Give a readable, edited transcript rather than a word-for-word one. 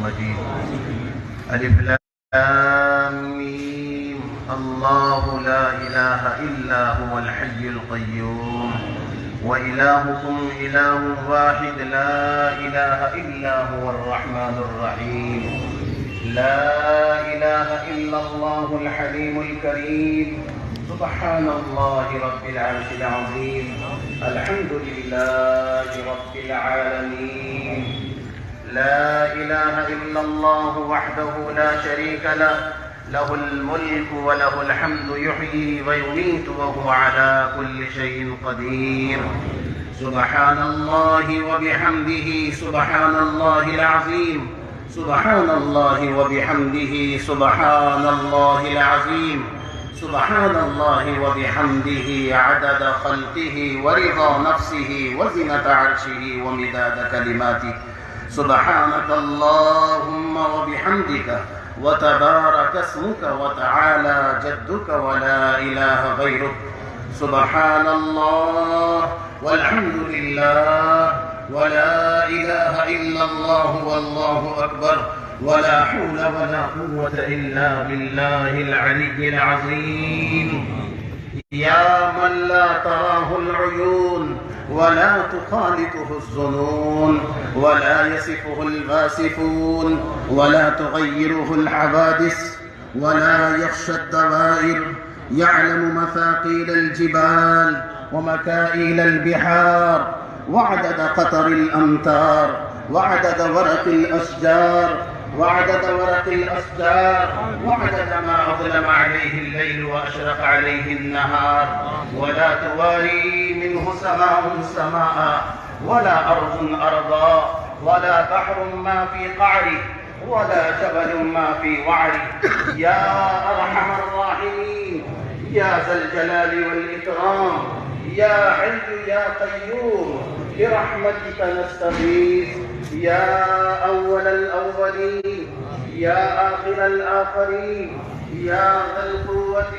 مجيد. ألف لام ميم. الله لا إله إلا هو الحي القيوم وإلهكم إله واحد لا إله إلا هو الرحمن الرحيم. لا إله إلا الله الحليم الكريم. سبحان الله رب العرش العظيم. الحمد لله رب العالمين. لا إله إلا الله وحده لا شريك له، له الملك وله الحمد يحيي ويميت وهو على كل شيء قدير. سبحان الله وبحمده سبحان الله العظيم. سبحان الله وبحمده سبحان الله العظيم. سبحان الله وبحمده عدد خلقه ورضا نفسه وزنة عرشه ومداد كلماته. سبحانك اللهم وبحمدك وتبارك اسمك وتعالى جدك ولا إله غيرك. سبحان الله والحمد لله ولا إله إلا الله والله أكبر ولا حول ولا قوة إلا بالله العلي العظيم. يا من لا تراه العيون ولا تخالطه الظنون ولا يصفه الفاسقون ولا تغيره الحوادث ولا يخشى الدوائر. يعلم مثاقيل الجبال ومكائيل البحار وعدد قطر الأمطار وعدد ورق الأشجار وعدد ما أظلم عليه الليل وأشرق عليه النهار. ولا تواري منه سماء سماء ولا أرض أرضا ولا بحر ما في قعره ولا جبل ما في وعره. يا أرحم الراحمين يا ذا الجلال والإكرام يا حي يا قيوم برحمتك نستغيث. يا أول الأولين يا آخر الآخرين يا ذا القوة